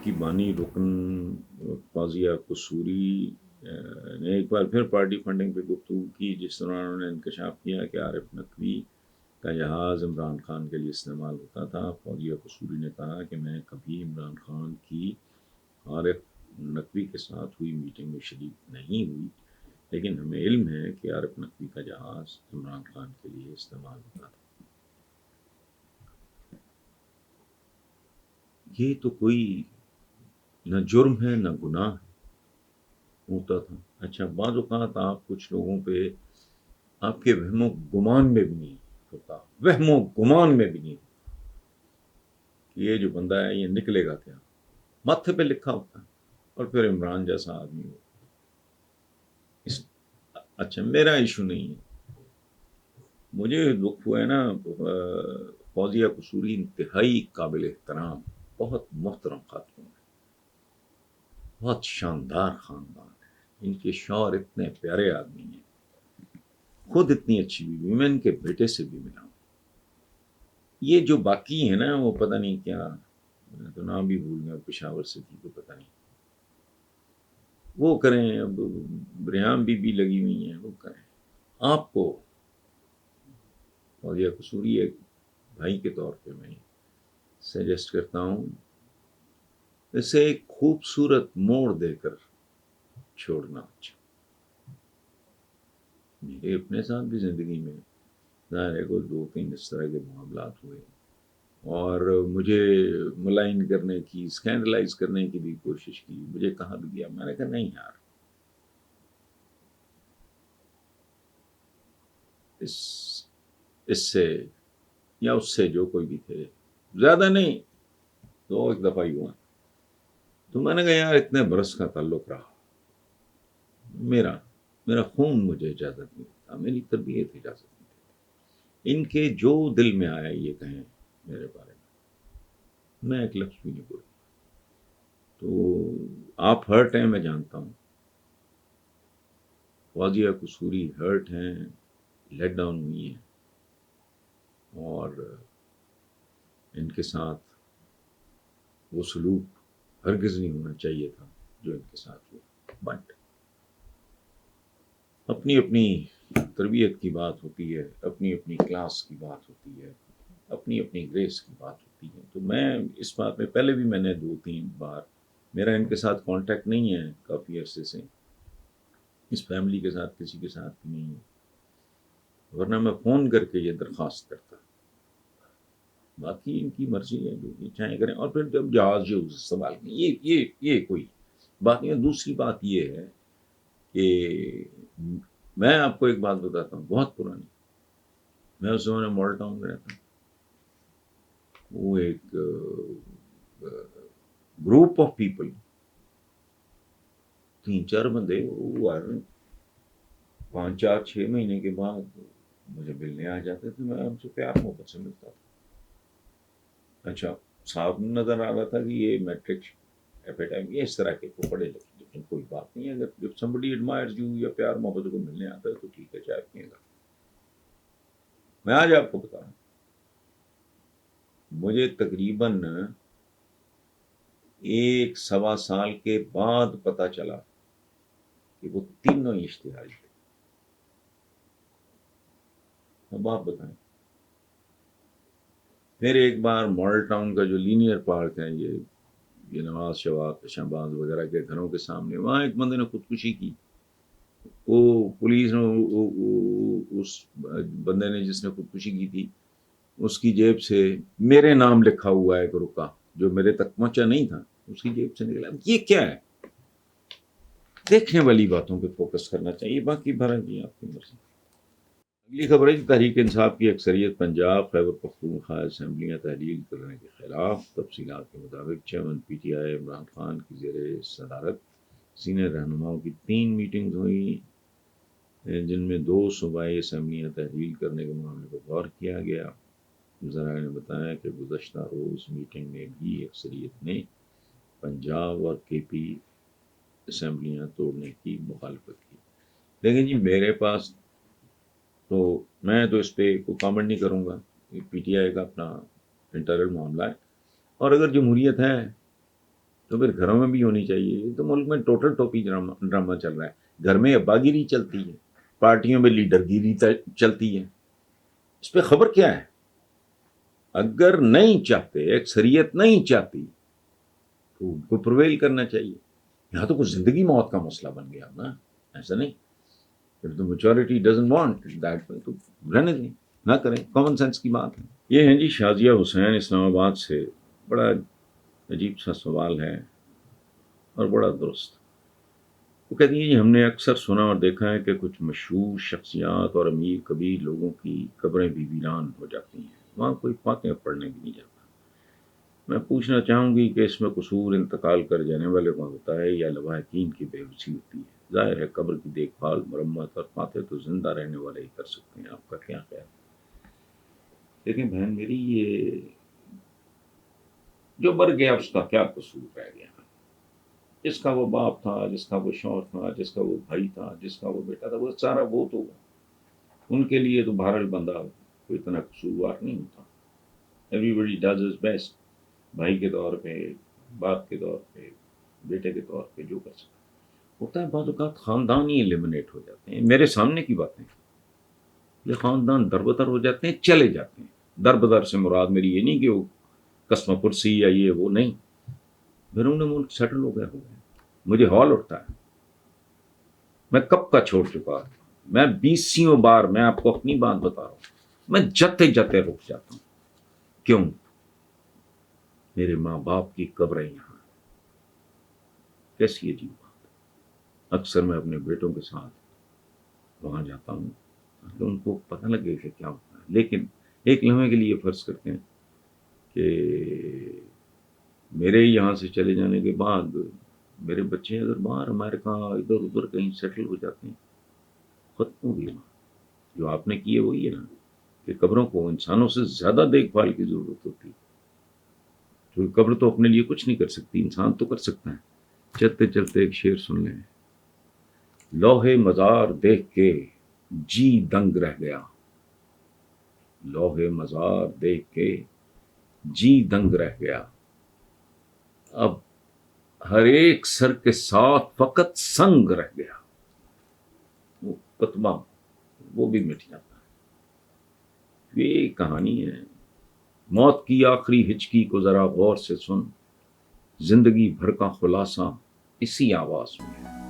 آپ کی بانی رکن فوزیہ قصوری نے ایک بار پھر پارٹی فنڈنگ پہ گفتگو کی، جس دوران انہوں نے انکشاف کیا کہ عارف نقوی کا جہاز عمران خان کے لیے استعمال ہوتا تھا۔ فوزیہ قصوری نے کہا کہ میں کبھی عمران خان کی عارف نقوی کے ساتھ ہوئی میٹنگ میں شریک نہیں ہوئی، لیکن ہمیں علم ہے کہ عارف نقوی کا جہاز عمران خان کے لیے استعمال ہوتا تھا۔ یہ تو کوئی نہ جرم ہے نہ گناہ ہے، ہوتا تھا۔ اچھا، بعض اوقات آپ کچھ لوگوں پہ آپ کے وہم و گمان میں بھی نہیں ہوتا، وہم و گمان میں بھی نہیں ہوتا کہ یہ جو بندہ ہے یہ نکلے گا کیا، ماتھے پہ لکھا ہوتا ہے اور پھر عمران جیسا آدمی ہو۔ اچھا، میرا ایشو نہیں ہے، مجھے دکھ ہوا ہے نا، فوزیہ قصوری انتہائی قابل احترام، بہت محترم خاتون ہے، بہت شاندار خاندان ہے، ان کے شوہر اتنے پیارے آدمی ہیں، خود اتنی اچھی بیوی، میں ان کے بیٹے سے بھی ملا ہوں۔ یہ جو باقی ہیں نا، وہ پتہ نہیں کیا، میں تو نام بھی بھول گیا، پشاور سے تھی تو پتہ نہیں، وہ کریں، اب ریحام بھی لگی ہوئی ہیں، وہ کریں۔ آپ کو فوزیہ قصوری ایک بھائی کے طور پہ میں سجیسٹ کرتا ہوں، اسے ایک خوبصورت موڑ دے کر چھوڑنا اچھا۔ میرے اپنے ساتھ بھی زندگی میں ظاہر ہے کوئی 2-3 اس طرح کے معاملات ہوئے اور مجھے ملائن کرنے کی، اسکینڈلائز کرنے کی بھی کوشش کی، مجھے کہا بھی گیا، میں نے کہا نہیں یار، اس سے یا اس سے جو کوئی بھی تھے، زیادہ نہیں، تو ایک دفعہ ہی ہوا، تو میں نے کہا یار اتنے برس کا تعلق رہا، میرا خون مجھے اجازت نہیں دیتا، میری تربیت اجازت نہیں دیتی، ان کے جو دل میں آیا یہ کہیں میرے بارے میں ایک لفظ بھی نہیں بولوں۔ تو آپ ہرٹ ہیں، میں جانتا ہوں، فوزیہ قصوری ہرٹ ہیں، لیٹ ڈاؤن ہوئی ہیں، اور ان کے ساتھ وہ سلوک ہرگز نہیں ہونا چاہیے تھا جو ان کے ساتھ ہوا، بٹ اپنی اپنی تربیت کی بات ہوتی ہے، اپنی اپنی کلاس کی بات ہوتی ہے، اپنی اپنی گریس کی بات ہوتی ہے۔ تو میں اس بات میں پہلے بھی میں نے 2-3 بار، میرا ان کے ساتھ کانٹیکٹ نہیں ہے کافی عرصے سے، اس فیملی کے ساتھ کسی کے ساتھ بھی نہیں ہے، ورنہ میں فون کر کے یہ درخواست کرتا، باقی ان کی مرضی ہے، جو یہ چاہیں کریں۔ اور پھر جب جہاز جو سوال یہ کوئی بات نہیں ہے۔ دوسری بات یہ ہے کہ میں آپ کو ایک بات بتاتا ہوں بہت پرانی، میں اس زمانے مال ٹاؤن میں رہتا ہوں، وہ ایک گروپ آف پیپل، 3-4 بندے، وہ 5-4-6 مہینے کے بعد مجھے ملنے آ جاتے تھے، میں ان سے پیار محبت سے ملتا تھا۔ اچھا، صاحب نظر آ رہا تھا کہ یہ میٹرک ایپیٹائم، یہ اس طرح کے کو پڑھے لکھے، لیکن کوئی بات نہیں ہے، اگر جب somebody admires you یا پیار محبت کو ملنے آتا ہے تو ٹھیک ہے، چائے پیے گا۔ میں آج آپ کو بتا رہا ہوں، مجھے تقریباً 1-1.25 سال کے بعد پتا چلا کہ وہ تینوں ہی اشتہاری تھے۔ اب آپ بتائیں، پھر ایک بار ماڈل ٹاؤن کا جو لینئر پارک ہے، یہ نواز شہباز وغیرہ کے گھروں کے سامنے، وہاں ایک بندے نے خودکشی کی، وہ پولیس نے اس بندے نے جس نے خودکشی کی تھی، اس کی جیب سے میرے نام لکھا ہوا ہے ایک رکا جو میرے تک پہنچا نہیں تھا، اس کی جیب سے نکلا۔ یہ کیا ہے؟ دیکھنے والی باتوں پہ فوکس کرنا چاہیے، باقی بھرا جی آپ کی مرضی۔ اگلی خبر ہے، تحریک انصاف کی اکثریت پنجاب خیبر پختونخوا اسمبلیاں تحلیل کرنے کے خلاف۔ تفصیلات کے مطابق chairman P T I Imran Khan کی زیر صدارت سینئر رہنماؤں کی 3 میٹنگز ہوئی، جن میں 2 صوبائی اسمبلیاں تحلیل کرنے کے معاملے پر غور کیا گیا۔ ذرائع نے بتایا کہ گزشتہ روز میٹنگ میں بھی اکثریت نے پنجاب اور کے پی اسمبلیاں توڑنے کی مخالفت کی۔ لیکن جی میرے پاس تو، میں تو اس پہ کوئی کامنٹ نہیں کروں گا، پی ٹی آئی کا اپنا انٹرنل معاملہ ہے، اور اگر جمہوریت ہے تو پھر گھروں میں بھی ہونی چاہیے. یہ تو ملک میں ٹوٹل ٹوپی ڈرامہ چل رہا ہے. گھر میں ابا گیری چلتی ہے, پارٹیوں میں لیڈر گیری چلتی ہے. اس پہ خبر کیا ہے؟ اگر نہیں چاہتے, اکثریت نہیں چاہتی, تو ان کو پرویل کرنا چاہیے. یہاں تو کچھ زندگی موت کا مسئلہ بن گیا نا, ایسا نہیں. If the majority doesn't want it that way, تو رہنے دیں, نہ کریں. کامن سینس کی بات ہے. یہ ہیں جی شازیہ حسین اسلام آباد سے. بڑا عجیب سا سوال ہے اور بڑا درست. وہ کہتی ہیں جی ہم نے اکثر سنا اور دیکھا ہے کہ کچھ مشہور شخصیات اور امیر کبیر لوگوں کی قبریں بھی ویران ہو جاتی ہیں, وہاں کوئی فاتحہ پڑھنے بھی نہیں جاتا. میں پوچھنا چاہوں گی کہ اس میں قصور انتقال کر جانے والے کا ہوتا ہے یا لواحقین کی بے حسی ہوتی ہے؟ ظاہر ہے قبر کی دیکھ بھال, مرمت اور فاتح تو زندہ رہنے والے ہی کر سکتے ہیں. آپ کا کیا خیال ہے؟ لیکن بہن میری, یہ جو مر گیا اس کا کیا قصور رہ گیا؟ جس کا وہ باپ تھا, جس کا وہ شوہر تھا, جس کا وہ بھائی تھا, جس کا وہ بیٹا تھا, وہ سارا وہ تو ان کے لیے تو بہرحال بندہ کوئی اتنا قصوروار نہیں ہوتا. Everybody does his best. بھائی کے طور پہ, باپ کے طور پہ, بیٹے کے طور پہ جو کر سکتا ہوتا ہے. بعض اوقات خاندان ہی ایلیمنیٹ ہو جاتے ہیں. میرے سامنے کی باتیں, یہ خاندان دربدر ہو جاتے ہیں, چلے جاتے ہیں. دربدر سے مراد میری یہ نہیں کہ وہ قسم پرسی یا یہ وہ نہیں, بیرون ملک سیٹل ہو گئے. مجھے ہال اٹھتا ہے, میں کب کا چھوڑ چکا. میں 20 بار, میں آپ کو اپنی بات بتا رہا ہوں, میں جاتے جاتے رک جاتا ہوں. کیوں؟ میرے ماں باپ کی قبریں یہاں. کیسی عجیب بات. اکثر میں اپنے بیٹوں کے ساتھ وہاں جاتا ہوں کہ ان کو پتہ لگے کہ کیا ہوتا ہے. لیکن ایک لمحے کے لیے فرض کرتے ہیں کہ میرے یہاں سے چلے جانے کے بعد میرے بچے اگر باہر امریکہ ادھر ادھر کہیں سیٹل ہو جاتے ہیں, ختم ہو گیا. جو آپ نے کیے وہی ہے نا کہ قبروں کو انسانوں سے زیادہ دیکھ بھال کی ضرورت ہوتی ہے. جو قبر تو اپنے لیے کچھ نہیں کر سکتی, انسان تو کر سکتا ہے. چلتے چلتے ایک شعر سن لیں. لوہے مزار دیکھ کے جی دنگ رہ گیا. لوہے مزار دیکھ کے جی دنگ رہ گیا. اب ہر ایک سر کے ساتھ فقط سنگ رہ گیا. وہ کتبہ وہ بھی مٹ جاتا ہے. یہ کہانی ہے. موت کی آخری ہچکی کو ذرا غور سے سن, زندگی بھر کا خلاصہ اسی آواز میں ہے.